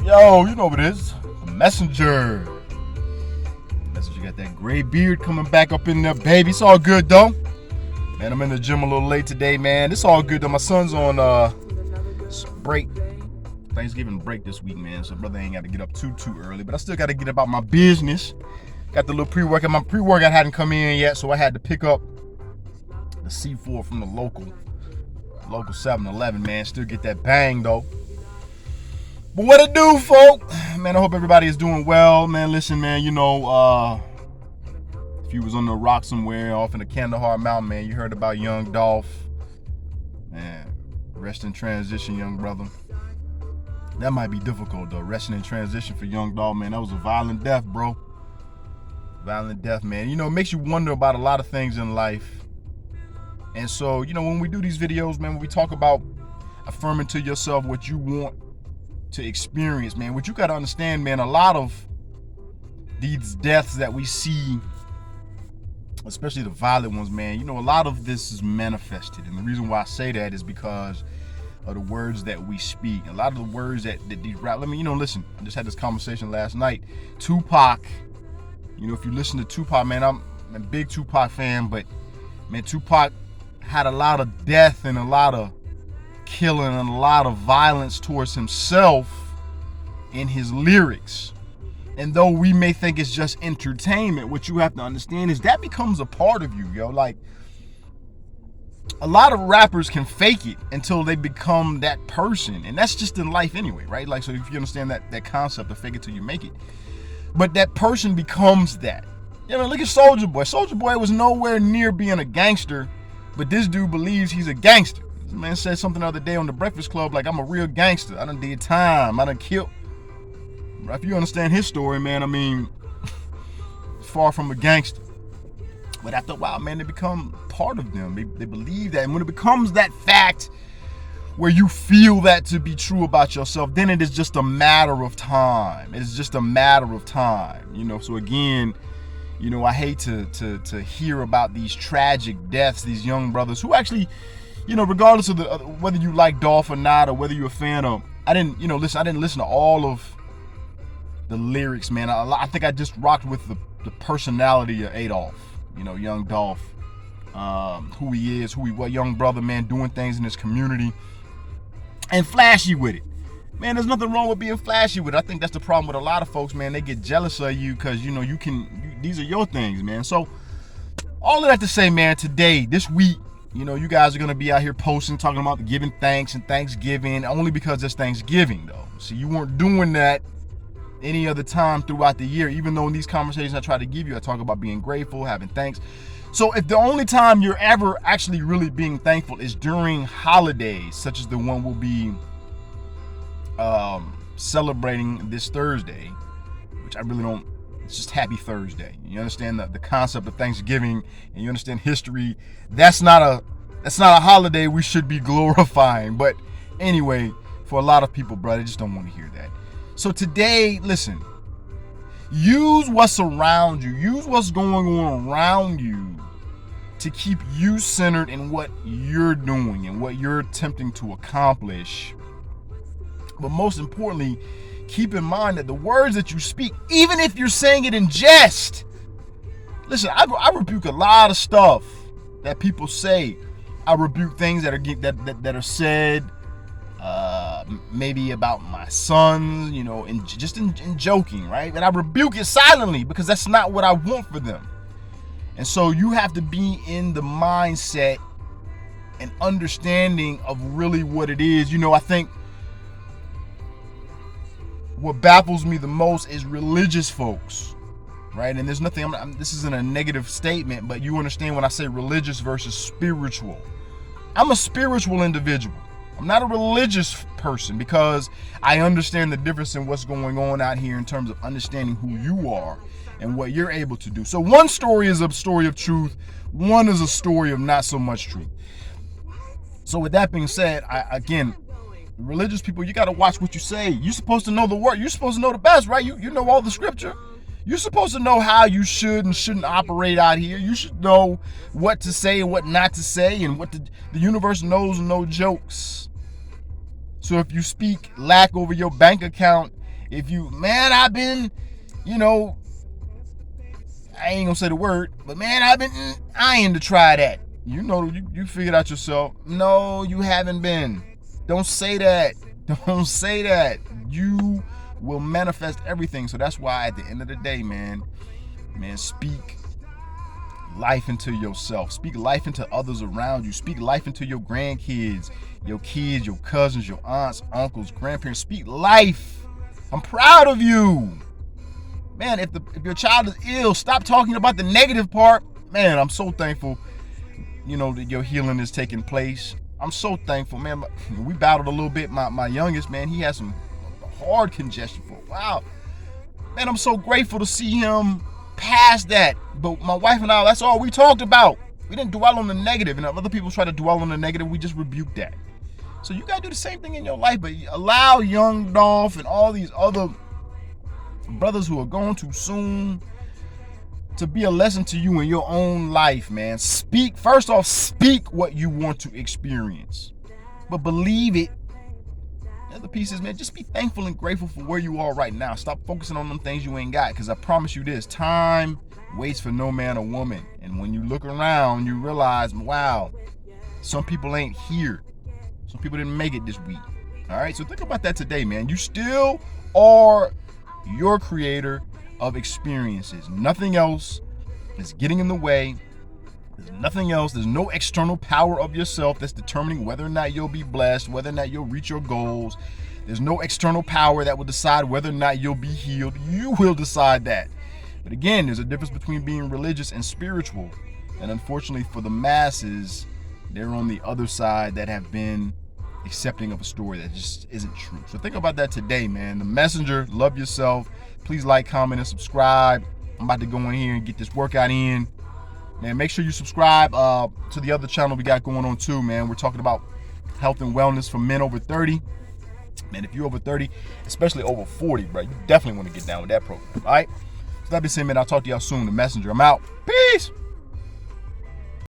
Yo, you know what it is. The Messenger. Messenger got that gray beard coming back up in there, baby. It's all good, though. Man, I'm in the gym a little late today, man. It's all good, though. My son's on break. Thanksgiving break this week, man. So brother ain't got to get up too early. But I still got to get about my business. Got the little pre-workout. My pre-workout hadn't come in yet, so I had to pick up the C4 from the local 7-Eleven, man. Still get that bang, though. But what it do, folk? Man, I hope everybody is doing well. Man, listen, man, you know, if you was on the rock somewhere off in the Kandahar Mountain, man, you heard about Young Dolph. Man, rest in transition, young brother. That might be difficult, though. Resting in transition for Young Dolph, man. That was a violent death, bro. Violent death, man. You know, it makes you wonder about a lot of things in life. And so, you know, when we do these videos, man, when we talk about affirming to yourself what you want to experience, man, what you got to understand, man, a lot of these deaths that we see, especially the violent ones, man, you know, a lot of this is manifested. And the reason why I say that is because of the words that we speak. A lot of the words that these rap, let me, you know, listen, I just had this conversation last night. Tupac, you know, if you listen to Tupac, man, I'm a big Tupac fan, but man, Tupac had a lot of death and a lot of killing and a lot of violence towards himself in his lyrics. And though we may think it's just entertainment, what you have to understand is that becomes a part of you, yo. Like, a lot of rappers can fake it until they become that person. And that's just in life anyway, right? Like, so if you understand that concept of fake it till you make it. But that person becomes that. Yeah, man, look at Soulja Boy. Soulja Boy was nowhere near being a gangster, but this dude believes he's a gangster. This man said something the other day on the Breakfast Club, like, I'm a real gangster. I done did time. I done killed. If you understand his story, man, I mean, far from a gangster. But after a while, man, they become part of them. They believe that. And when it becomes that fact where you feel that to be true about yourself, then it is just a matter of time. It is just a matter of time. You know, so again, you know, I hate to hear about these tragic deaths, these young brothers who actually, you know, regardless of whether you like Dolph or not, or whether you're a fan of, I didn't listen to all of the lyrics, man. I think I just rocked with the personality of Adolph, you know, Young Dolph, who he is, what young brother, man, doing things in his community, and flashy with it. Man, there's nothing wrong with being flashy with it. I think that's the problem with a lot of folks, man. They get jealous of you because, you know, these are your things, man. So all of that to say, man, today, this week, you know, you guys are going to be out here posting, talking about giving thanks and Thanksgiving, only because it's Thanksgiving, though. See, you weren't doing that any other time throughout the year, even though in these conversations I try to give you, I talk about being grateful, having thanks. So if the only time you're ever actually really being thankful is during holidays, such as the one we'll be celebrating this Thursday, which I really don't, it's just happy Thursday. You understand the concept of Thanksgiving, and you understand history. That's not a holiday we should be glorifying. But anyway, for a lot of people, bro, they just don't want to hear that. So today, listen, use what's around you, use what's going on around you to keep you centered in what you're doing and what you're attempting to accomplish. But most importantly, keep in mind that the words that you speak, even if you're saying it in jest, listen, I rebuke a lot of stuff that people say. I rebuke things that are said, maybe about my sons, you know, in joking, right? And I rebuke it silently because that's not what I want for them. And so you have to be in the mindset and understanding of really what it is. You know, I think what baffles me the most is religious folks, right? And there's nothing, this isn't a negative statement, but you understand when I say religious versus spiritual. I'm a spiritual individual. I'm not a religious person because I understand the difference in what's going on out here in terms of understanding who you are and what you're able to do. So one story is a story of truth. One is a story of not so much truth. So with that being said, again, religious people, you got to watch what you say. You're supposed to know the word. You're supposed to know the best, right? You know all the scripture. You're supposed to know how you should and shouldn't operate out here. You should know what to say and what not to say, and what the universe knows no jokes. So if you speak lack over your bank account If you, man, I've been, you know, I ain't gonna say the word, but man, I've been eyeing to try that. You know, you figured out yourself. No, you haven't been. Don't say that. Don't say that. You will manifest everything. So that's why at the end of the day, man, speak life into yourself. Speak life into others around you. Speak life into your grandkids, your kids, your cousins, your aunts, uncles, grandparents. Speak life. I'm proud of you. Man, if your child is ill, stop talking about the negative part. Man, I'm so thankful, that your healing is taking place. I'm so thankful, man. We battled a little bit. My youngest, man, he has some hard congestion for a while. Man, I'm so grateful to see him past that. But my wife and I, that's all we talked about. We didn't dwell on the negative. And if other people try to dwell on the negative, we just rebuke that. So you got to do the same thing in your life, but allow Young Dolph and all these other brothers who are going too soon to be a lesson to you in your own life, man. First off, speak what you want to experience, but believe it. The other pieces, man, just be thankful and grateful for where you are right now. Stop focusing on them things you ain't got, because I promise you this, time waits for no man or woman. And when you look around, you realize, wow, some people ain't here. Some people didn't make it this week. All right, so think about that today, man. You still are your creator of experiences. Nothing else is getting in the way. There's nothing else. There's no external power of yourself that's determining whether or not you'll be blessed, whether or not you'll reach your goals. There's no external power that will decide whether or not you'll be healed. You will decide that. But again, there's a difference between being religious and spiritual. And unfortunately for the masses, they're on the other side that have been accepting of a story that just isn't true. So think about that today, man. The Messenger, love yourself. Please like, comment, and subscribe. I'm about to go in here and get this workout in. Man, make sure you subscribe to the other channel we got going on too, man. We're talking about health and wellness for men over 30. Man, if you're over 30, especially over 40, bro, you definitely want to get down with that program, all right? So that being said, man, I'll talk to y'all soon. The Messenger, I'm out. Peace.